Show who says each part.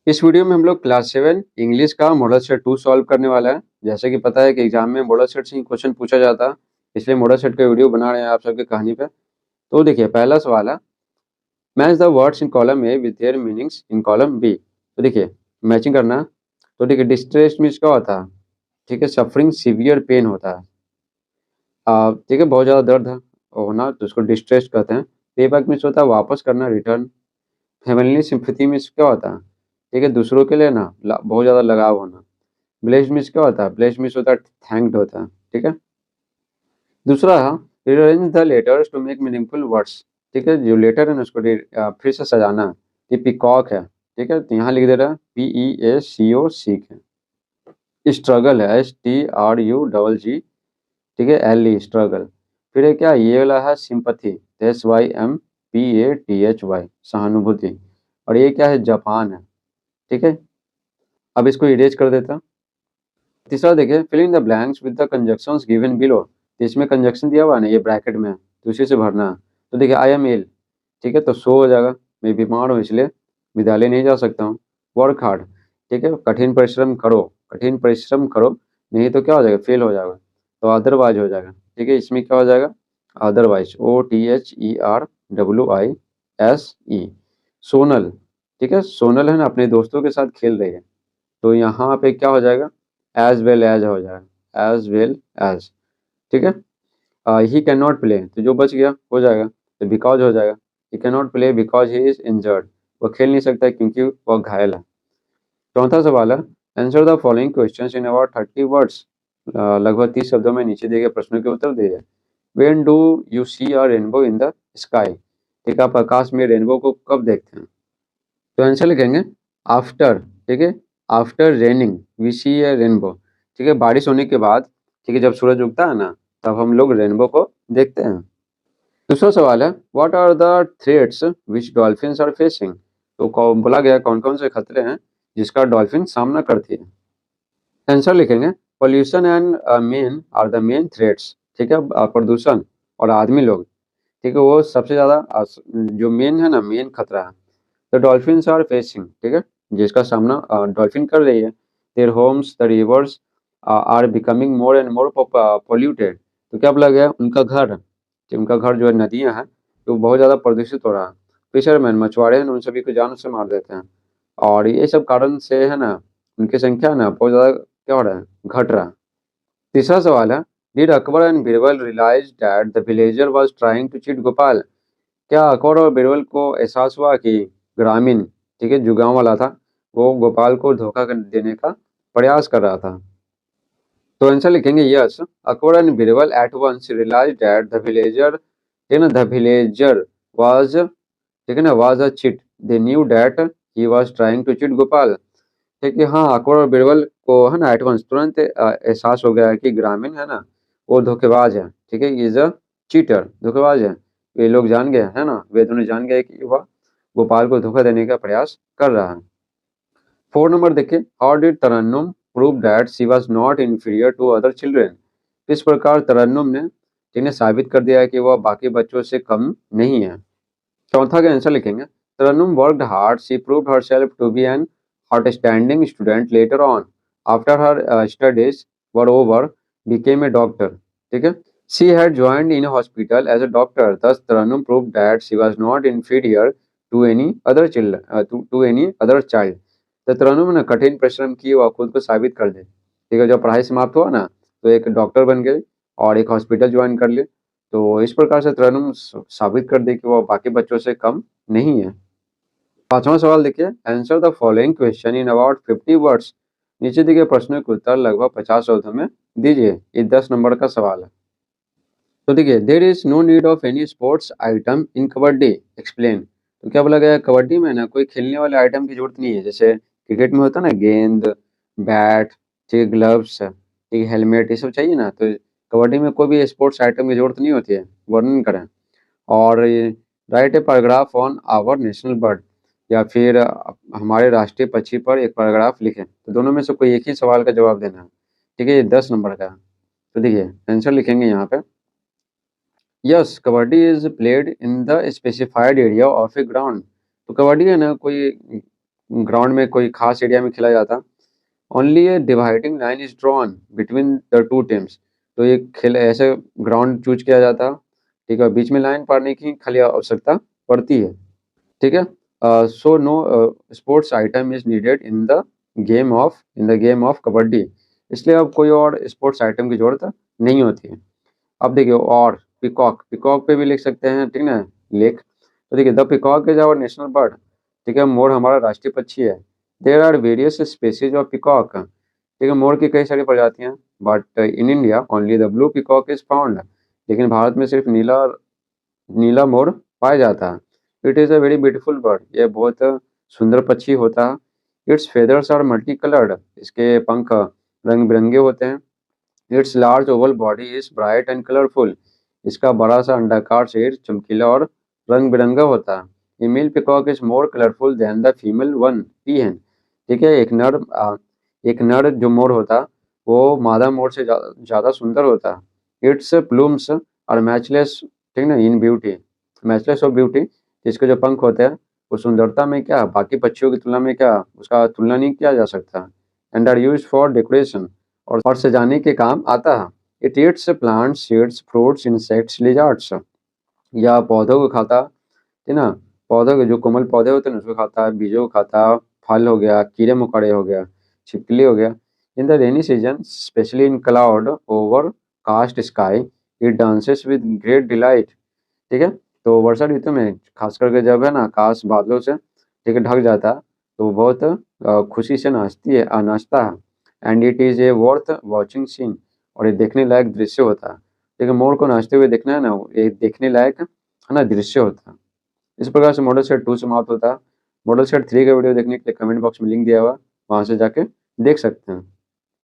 Speaker 1: इस वीडियो में हम लोग क्लास 7 इंग्लिश का मॉडल सेट 2 सॉल्व करने वाला है। जैसे कि पता है कि एग्जाम में मॉडल सेट से ही क्वेश्चन पूछा जाता है, इसलिए मॉडल सेट का वीडियो बना रहे हैं आप सबकी कहानी पे। तो देखिए पहला सवाल है, match the words in column A with their meanings in column B. तो देखिए मैचिंग करना है। तो देखिए डिस्ट्रेस मीन्स क्या होता है? ठीक है, सफरिंग सीवियर पेन होता है। ठीक है, बहुत ज़्यादा दर्द है होना तो उसको डिस्ट्रेस कहते हैं। पे बैक मीन्स होता है वापस करना, रिटर्न। फैमिली सिंपैथी मीन्स क्या होता है? ठीक है, दूसरों के लिए ना बहुत ज़्यादा लगाव होना। ब्लेस्ड मीन्स क्या होता है? ब्लेस्ड मीन्स होता है थैंक्ड होता है। ठीक है, दूसरा है rearrange the letters to make meaningful words. ठीक है, जो लेटर है ना उसको फिर से सजाना है। ये पिकॉक है। ठीक है, तो यहाँ लिख दे रहा है PEACO, सीख है। स्ट्रगल है STRUGG। ठीक है, LE स्ट्रगल। फिर है क्या, ये वाला है सिंपथी, SYMPATHY, सहानुभूति। और ये क्या है, जापान है। ठीक है, अब इसको इरेज कर देता। तीसरा देखिए, fill in the blanks with the conjunctions given below. तो इसमें कंजक्शन दिया हुआ है ना, ये ब्रैकेट में है तो उसी से भरना है। तो देखिए आई एम इल। ठीक है, तो सो हो जाएगा, मैं बीमार हूँ इसलिए विद्यालय नहीं जा सकता हूँ। Work hard. ठीक है, कठिन परिश्रम करो, कठिन परिश्रम करो, नहीं तो क्या हो जाएगा, फेल हो जाएगा। तो अदरवाइज हो जाएगा। ठीक है, इसमें क्या हो जाएगा, अदरवाइज, OTHERWISE। सोनल। ठीक है, सोनल है ना अपने दोस्तों के साथ खेल रही है, तो यहाँ पे क्या हो जाएगा, एज वेल एज हो जाएगा, एज वेल एज। ठीक है, ही कैन नॉट प्ले, तो जो बच गया हो जाएगा, तो बिकॉज हो जाएगा। He can not play because he is injured, वो खेल नहीं सकता क्योंकि वह घायल है। चौथा सवाल है, answer the following questions in about 30 words. लगभग 30 शब्दों में नीचे दिए गए प्रश्नों के उत्तर दीजिए। When do you see a rainbow in the sky. ठीक है, आप आकाश में रेनबो को कब देखते हैं? तो आंसर लिखेंगे आफ्टर। ठीक है, after raining we see a rainbow. ठीक है, बारिश होने के बाद, ठीक है, जब सूरज उगता है ना तब हम लोग रेनबो को देखते हैं। दूसरा सवाल है, what are the threats which dolphins are facing. तो बोला गया कौन कौन से खतरे हैं जिसका डॉल्फिन सामना करती है। आंसर लिखेंगे pollution and men are the main threats. ठीक है, प्रदूषण और आदमी लोग, ठीक है, वो सबसे ज़्यादा जो मेन है ना, मेन खतरा है। द डॉल्फिन्स आर फेसिंग, ठीक है, जिसका सामना डॉल्फिन कर रही है। Their homes the rivers are becoming more and more polluted. तो क्या बोला गया, उनका घर, कि उनका घर जो है नदियां हैं, तो बहुत ज़्यादा प्रदूषित हो रहा है। फिशरमैन, मछुआरे हैं ना, उन सभी को जान से मार देते हैं। और ये सब कारण से है ना, उनकी संख्या ना बहुत ज़्यादा क्या हो रहा है, घट रहा है। तीसरा सवाल है, did Akbar and Birbal realise that the villager was trying to cheat Gopal. क्या अकबर और बीरबल को एहसास हुआ कि ग्रामीण, ठीक है, जो गांव वाला था, वो गोपाल को धोखा देने का प्रयास कर रहा था? तो आंसर लिखेंगे yes, Akbar and Birbal at once realise that the villager, ठीक है ना, द विलेजर वाज, ठीक है ना, was a cheat. They knew that he was trying to cheat Gopal. ठीक है, हाँ, अकबर और बीरबल को है ना एडवांस तुरंत एहसास हो गया है कि ग्रामीण है ना, वो धोखेबाज है। ठीक है, इज अ चीटर, धोखेबाज है। ये लोग जान गए है ना, वे दोनों जान गए कि वह गोपाल को धोखा देने का प्रयास कर रहा है। 4 नंबर देखिए, how did Tarannum prove that she was not inferior to other children. किस प्रकार तरन्नुम ने, ठीक है, साबित कर दिया है कि वह बाकी बच्चों से कम नहीं है। चौथा का आंसर लिखेंगे, Tarannum worked hard, she proved herself to be an outstanding student later on, after her studies were over, became a doctor. ठीक है, she had joined in hospital as a doctor, thus Tarannum proved that she was not inferior to any other children, to any other child. तो तरन्नुम ने कठिन परिश्रम की, वह खुद को साबित कर दे। ठीक है, जब पढ़ाई समाप्त हुआ ना तो एक डॉक्टर बन गए और एक हॉस्पिटल ज्वाइन कर लिए। तो इस प्रकार से तरन्नुम साबित कर दे कि वो बाकी बच्चों से कम नहीं है। पांचवा सवाल देखिए, answer the following question in about 50 words. नीचे दिए गए प्रश्नों के उत्तर लगभग 50 शब्दों में दीजिए। ये 10 नंबर का सवाल है। तो देखिए, there is no need of any sports item in kabaddi, explain. तो क्या बोला गया है, कबड्डी में ना कोई खेलने वाले आइटम की जरूरत नहीं है। जैसे क्रिकेट में होता है ना, गेंद, बैट, ठीक, ग्लव्स, ठीक, हेलमेट, ये सब चाहिए ना, तो कबड्डी में कोई भी स्पोर्ट्स आइटम की जरूरत नहीं होती है। वर्णन करें। और write a paragraph on our national bird, या फिर हमारे राष्ट्रीय पक्षी पर एक पैराग्राफ लिखें। तो दोनों में से कोई एक ही सवाल का जवाब देना है। ठीक है, ये 10 नंबर का है। तो देखिए आंसर लिखेंगे यहाँ पे, yes, kabaddi is played in the specified area of A ground. तो कबड्डी है ना कोई ग्राउंड में कोई खास एरिया में खेला जाता, only A dividing line is drawn between the two teams. तो ये खेल ऐसे ग्राउंड चूज किया जाता, ठीक है, बीच में लाइन पाड़ने की खाली आवश्यकता पड़ती है, ठीक है। So no sports item is needed in the game of kabaddi, इसलिए अब कोई और स्पोर्ट्स आइटम की जरूरत नहीं होती है। अब देखिए, और पिकॉक, पिकॉक पे भी लिख सकते हैं, ठीक ना, लेख। तो देखिए, the peacock is our national bird, ठीक है, मोर हमारा राष्ट्रीय पक्षी है। There are various species of peacock, ठीक है, मोर की कई सारी प्रजातियां, but in India only the blue peacock is found, लेकिन भारत में सिर्फ नीला नीला मोर पाया जाता है। It is a very beautiful bird, ये बहुत सुंदर पक्षी होता है। Its feathers are multi coloured, इसके पंख रंग बिरंगे होते हैं। Its large oval body is bright and colourful, इसका बड़ा सा अंडाकार शरीर चमकीला और रंग बिरंगा होता है। A male peacock is more colourful than the female one peahen, ठीक है, एक नर जो मोर होता वो मादा मोर से ज़्यादा सुंदर होता है। इट्स प्लूम्स आर मैचलेस, ठीक ना, इन ब्यूटी, मैचलेस ऑफ ब्यूटी, इसके जो पंख होते हैं वो सुंदरता में क्या बाकी पक्षियों की तुलना में क्या उसका तुलना नहीं किया जा सकता। And are use for decoration, और सजाने के काम आता है। It eats plants, seeds, fruits, insects, lizards, या पौधों को खाता है ना, पौधों के जो कोमल पौधे होते हैं ना उसको खाता है, बीजों को खाता है, फल हो गया, कीड़े मकोड़े हो गया, छिपकली हो गया। In the rainy season specially in cloud overcast sky it dances with great delight, ठीक है। तो वर्षा ऋतु में खास करके जब है ना आकाश बादलों से, ठीक है, ढक जाता है, तो वो बहुत खुशी से नाचता है। And it is a worth watching scene, और ये देखने लायक दृश्य होता है, ठीक है, मोर को नाचते हुए देखना है ना, ये देखने लायक है ना दृश्य होता है। इस प्रकार से मॉडल सेट 2 समाप्त होता है। मॉडल सेट 3 का वीडियो देखने के लिए कमेंट बॉक्स में लिंक दिया हुआ है, वहाँ से जाके देख सकते हैं।